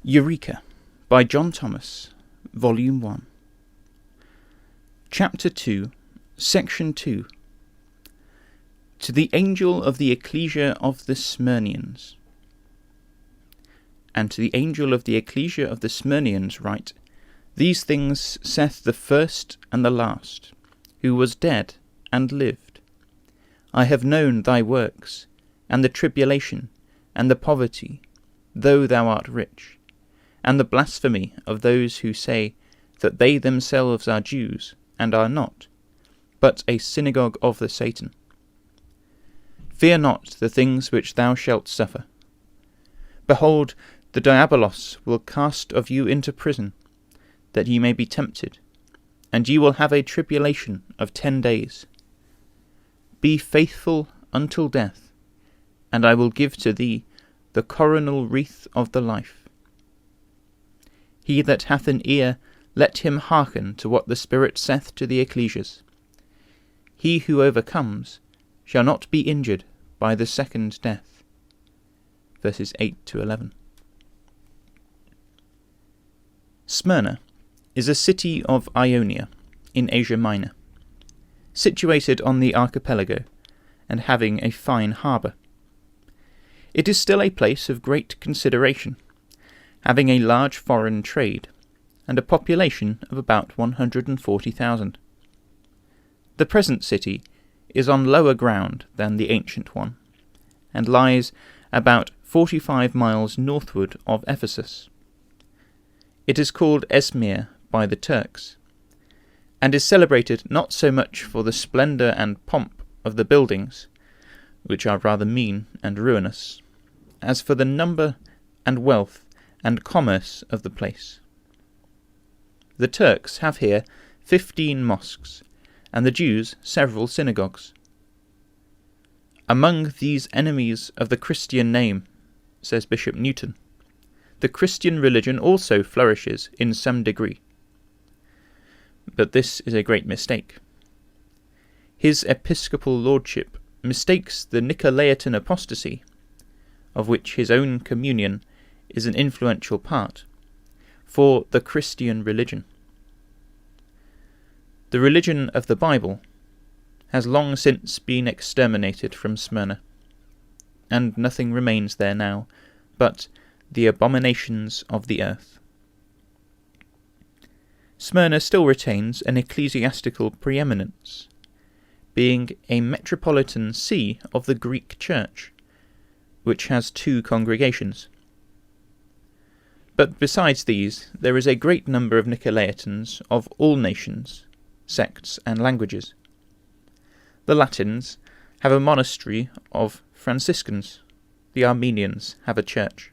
Eureka by John Thomas, Volume 1. Chapter 2, Section 2. To the angel of the ecclesia of the Smyrnians. And to the angel of the ecclesia of the Smyrnians write, These things saith the first and the last, who was dead and lived. I have known thy works, and the tribulation, and the poverty, though thou art rich, and the blasphemy of those who say that they themselves are Jews, and are not, but a synagogue of the Satan. Fear not the things which thou shalt suffer. Behold, the Diabolos will cast of you into prison, that ye may be tempted, and ye will have a tribulation of 10 days. Be faithful until death, and I will give to thee the coronal wreath of the life. He that hath an ear, let him hearken to what the Spirit saith to the ecclesias. He who overcomes shall not be injured by the second death. Verses 8 to 11. Smyrna is a city of Ionia, in Asia Minor, situated on the archipelago, and having a fine harbour. It is still a place of great consideration, having a large foreign trade, and a population of about 140,000. The present city is on lower ground than the ancient one, and lies about 45 miles northward of Ephesus. It is called Esmir by the Turks, and is celebrated not so much for the splendour and pomp of the buildings, which are rather mean and ruinous, as for the number and wealth and commerce of the place. The Turks have here 15 mosques, and the Jews several synagogues. Among these enemies of the Christian name, says Bishop Newton, the Christian religion also flourishes in some degree. But this is a great mistake. His episcopal lordship mistakes the Nicolaitan apostasy, of which his own communion is an influential part, for the Christian religion. The religion of the Bible has long since been exterminated from Smyrna, and nothing remains there now but the abominations of the earth. Smyrna still retains an ecclesiastical preeminence, being a metropolitan see of the Greek Church, which has 2 congregations. But besides these, there is a great number of Nicolaitans of all nations, sects, and languages. The Latins have a monastery of Franciscans, the Armenians have a church.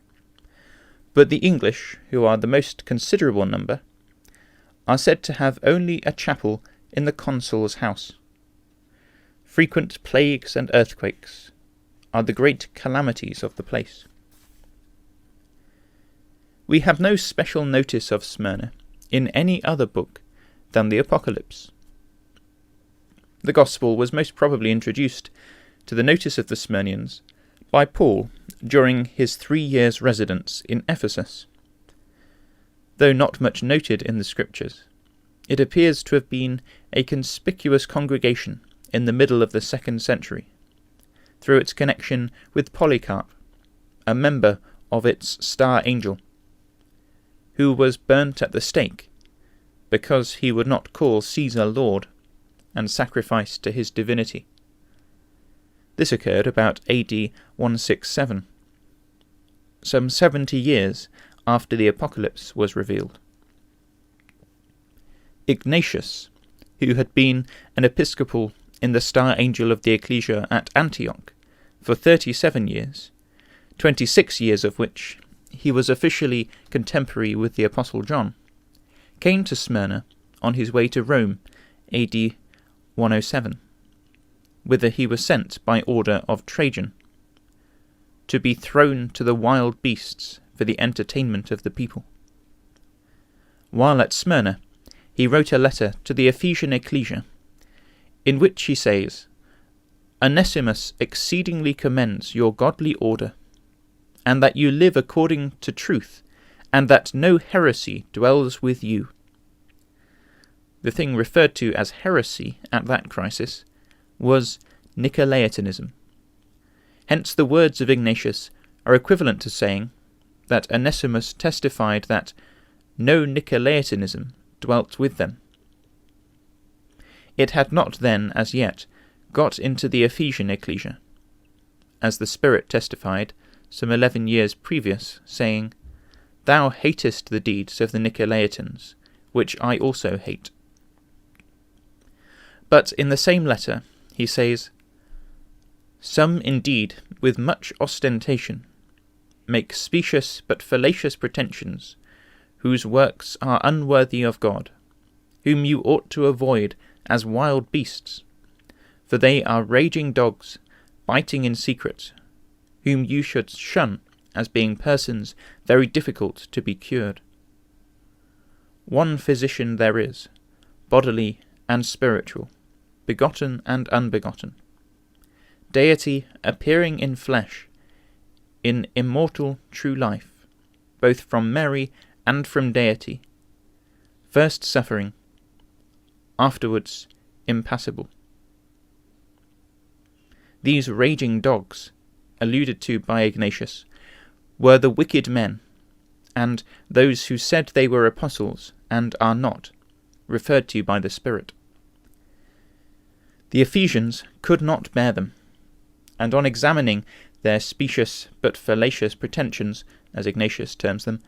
But the English, who are the most considerable number, are said to have only a chapel in the consul's house. Frequent plagues and earthquakes are the great calamities of the place. We have no special notice of Smyrna in any other book than the Apocalypse. The Gospel was most probably introduced to the notice of the Smyrnians by Paul during his 3 years' residence in Ephesus. Though not much noted in the Scriptures, it appears to have been a conspicuous congregation in the middle of the 2nd century, through its connection with Polycarp, a member of its star angel, who was burnt at the stake because he would not call Caesar Lord and sacrifice to his divinity. This occurred about AD 167, some 70 years after the Apocalypse was revealed. Ignatius, who had been an episcopal in the star angel of the ecclesia at Antioch for 37 years, 26 years of which he was officially contemporary with the Apostle John, came to Smyrna on his way to Rome, AD 107, whither he was sent by order of Trajan, to be thrown to the wild beasts for the entertainment of the people. While at Smyrna, he wrote a letter to the Ephesian ecclesia, in which he says, Onesimus exceedingly commends your godly order, and that you live according to truth, and that no heresy dwells with you. The thing referred to as heresy at that crisis was Nicolaitanism. Hence the words of Ignatius are equivalent to saying that Onesimus testified that no Nicolaitanism dwelt with them. It had not then, as yet, got into the Ephesian ecclesia, as the Spirit testified some 11 years previous, saying, Thou hatest the deeds of the Nicolaitans, which I also hate. But in the same letter he says, Some indeed, with much ostentation, make specious but fallacious pretensions, whose works are unworthy of God, whom you ought to avoid as wild beasts, for they are raging dogs, biting in secret, whom you should shun as being persons very difficult to be cured. One physician there is, bodily and spiritual, begotten and unbegotten, deity appearing in flesh, in immortal true life, both from Mary and from deity, first suffering, afterwards impassible. These raging dogs, alluded to by Ignatius, were the wicked men, and those who said they were apostles and are not, referred to by the Spirit. The Ephesians could not bear them, and on examining their specious but fallacious pretensions, as Ignatius terms them,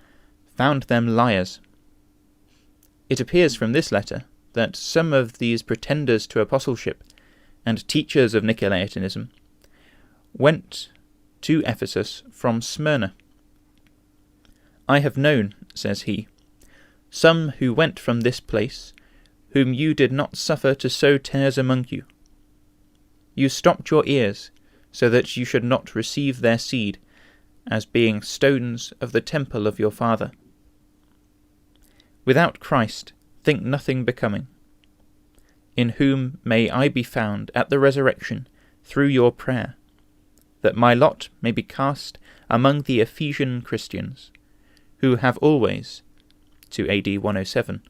found them liars. It appears from this letter that some of these pretenders to apostleship and teachers of Nicolaitanism went to Ephesus from Smyrna. I have known, says he, some who went from this place, whom you did not suffer to sow tares among you. You stopped your ears, so that you should not receive their seed, as being stones of the temple of your Father. Without Christ, think nothing becoming, in whom may I be found at the resurrection through your prayer, that my lot may be cast among the Ephesian Christians, who have always, to AD 107,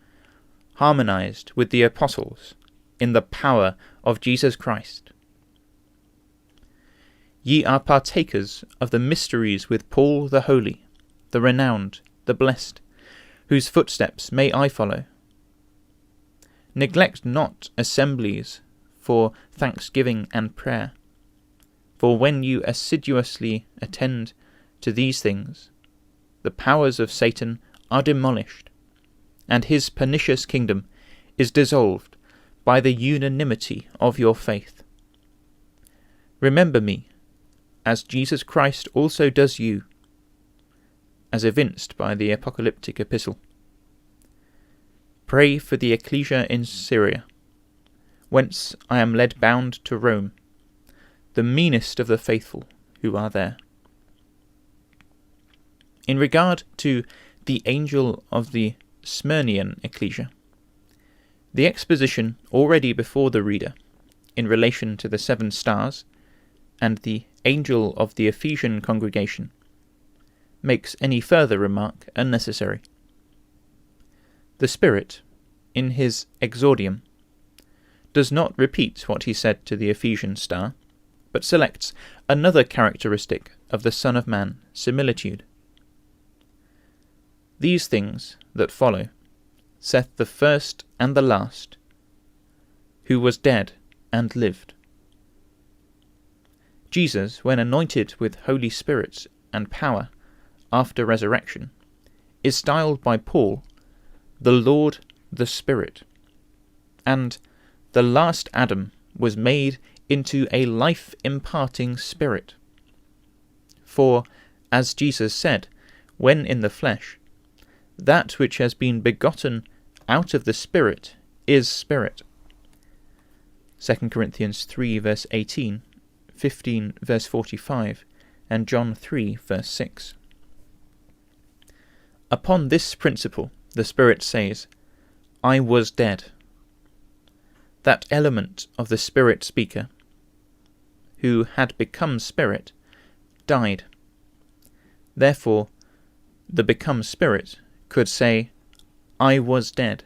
harmonized with the apostles in the power of Jesus Christ. Ye are partakers of the mysteries with Paul the holy, the renowned, the blessed, whose footsteps may I follow. Neglect not assemblies for thanksgiving and prayer, for when you assiduously attend to these things, the powers of Satan are demolished, and his pernicious kingdom is dissolved by the unanimity of your faith. Remember me, as Jesus Christ also does you, as evinced by the apocalyptic epistle. Pray for the ecclesia in Syria, whence I am led bound to Rome, the meanest of the faithful who are there. In regard to the angel of the Smyrnian ecclesia, the exposition already before the reader, in relation to the 7 stars, and the angel of the Ephesian congregation, makes any further remark unnecessary. The Spirit, in his exordium, does not repeat what he said to the Ephesian star, but selects another characteristic of the Son of Man, similitude. These things that follow saith the first and the last, who was dead and lived. Jesus, when anointed with Holy Spirit and power after resurrection, is styled by Paul the Lord the Spirit, and the last Adam was made into a life-imparting spirit. For, as Jesus said, when in the flesh, that which has been begotten out of the Spirit is spirit. 2 Corinthians 3 verse 18, 15 verse 45, and John 3 verse 6. Upon this principle, the Spirit says, I was dead. That element of the Spirit speaker, who had become Spirit, died. Therefore, the become spirit could say, I was dead.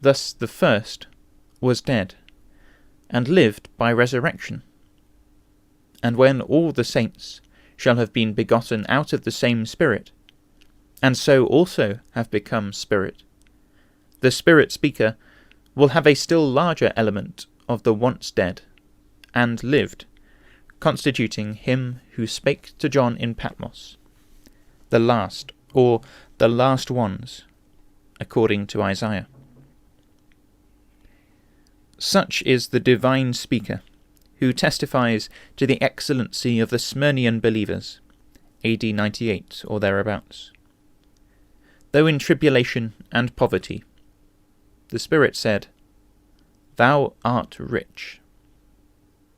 Thus the first was dead, and lived by resurrection. And when all the saints shall have been begotten out of the same Spirit, and so also have become spirit, the Spirit speaker will have a still larger element of the once dead and lived, constituting him who spake to John in Patmos, the last, or the last ones, according to Isaiah. Such is the divine speaker, who testifies to the excellency of the Smyrnian believers, AD 98 or thereabouts. Though in tribulation and poverty, the Spirit said, Thou art rich.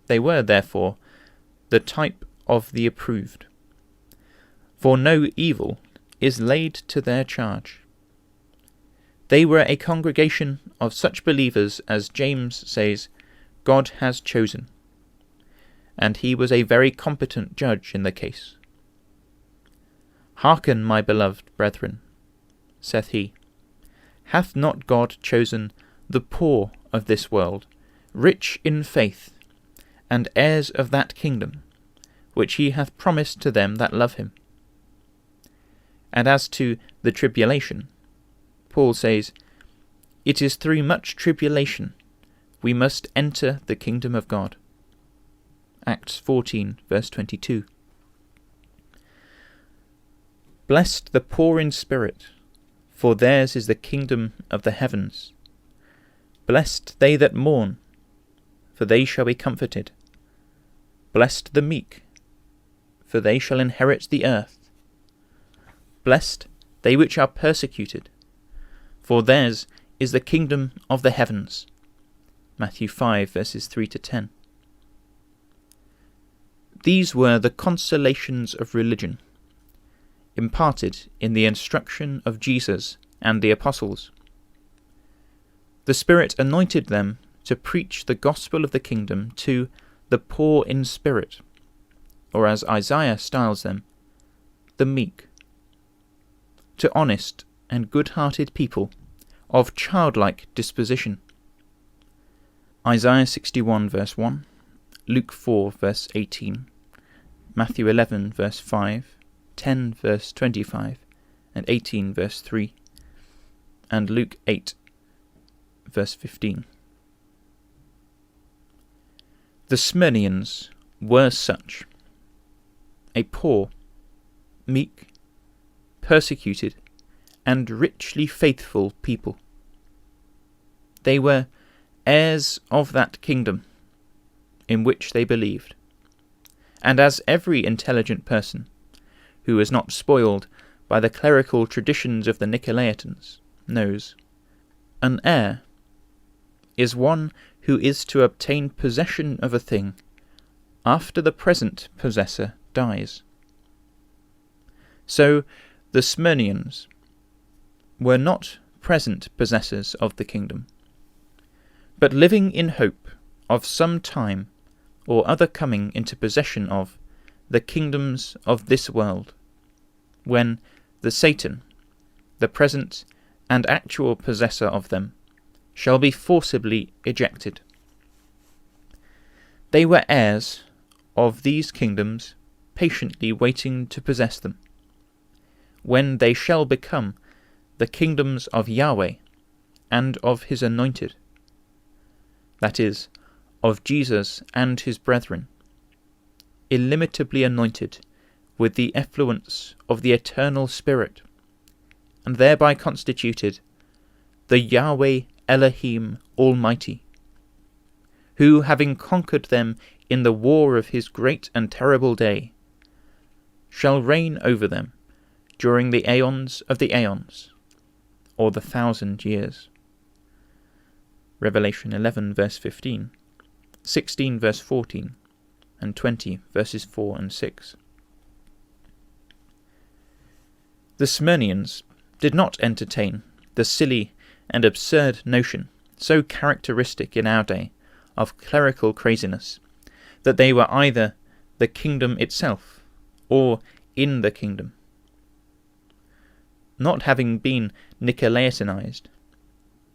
They were, therefore, the type of the approved. For no evil is laid to their charge. They were a congregation of such believers as James says, God has chosen, and he was a very competent judge in the case. Hearken, my beloved brethren, saith he, hath not God chosen the poor of this world, rich in faith, and heirs of that kingdom, which he hath promised to them that love him? And as to the tribulation, Paul says, It is through much tribulation we must enter the kingdom of God. Acts 14, verse 22. Blessed the poor in spirit, for theirs is the kingdom of the heavens. Blessed they that mourn, for they shall be comforted. Blessed the meek, for they shall inherit the earth. Blessed they which are persecuted, for theirs is the kingdom of the heavens. Matthew 5, verses 3 to 10. These were the consolations of religion, imparted in the instruction of Jesus and the apostles. The Spirit anointed them to preach the gospel of the kingdom to the poor in spirit, or as Isaiah styles them, the meek, to honest and good-hearted people of childlike disposition. Isaiah 61 verse 1, Luke 4 verse 18, Matthew 11 verse 5, 10 verse 25, and 18 verse 3, and Luke 8 verse 15. The Smyrnians were such, a poor, meek, persecuted, and richly faithful people. They were heirs of that kingdom in which they believed, and as every intelligent person who is not spoiled by the clerical traditions of the Nicolaitans knows, an heir is one who is to obtain possession of a thing after the present possessor dies. So the Smyrnians were not present possessors of the kingdom, but living in hope of some time or other coming into possession of the kingdoms of this world, when the Satan, the present and actual possessor of them, shall be forcibly ejected. They were heirs of these kingdoms, patiently waiting to possess them, when they shall become the kingdoms of Yahweh and of his anointed, that is, of Jesus and his brethren, illimitably anointed with the effluence of the eternal Spirit, and thereby constituted the Yahweh Elohim Almighty, who, having conquered them in the war of his great and terrible day, shall reign over them during the aeons of the aeons, or the 1,000 years. Revelation 11 verse 15, 16 verse 14, and 20 verses 4 and 6. The Smyrnians did not entertain the silly and absurd notion, so characteristic in our day, of clerical craziness, that they were either the kingdom itself or in the kingdom. not having been Nicolaitanised,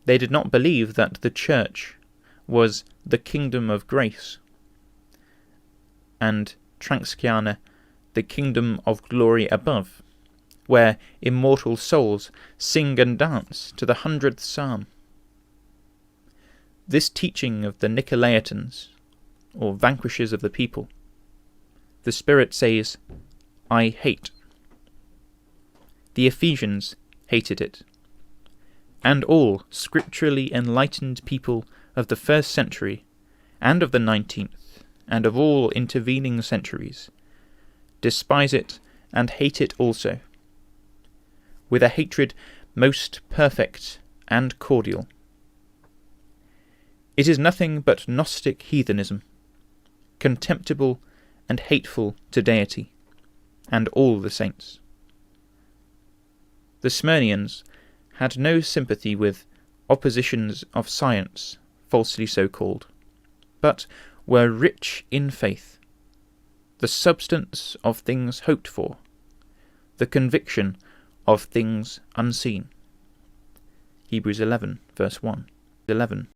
they did not believe that the Church was the kingdom of grace, and Tranxiana the kingdom of glory above, where immortal souls sing and dance to the 100th psalm. This teaching of the Nicolaitans, or vanquishers of the people, the Spirit says, I hate. The Ephesians hated it, and all scripturally enlightened people of the 1st century, and of the 19th, and of all intervening centuries, despise it and hate it also, with a hatred most perfect and cordial. It is nothing but Gnostic heathenism, contemptible and hateful to deity, and all the saints. The Smyrnians had no sympathy with oppositions of science, falsely so called, but were rich in faith, the substance of things hoped for, the conviction of things unseen. Hebrews 11, verse 1. 11.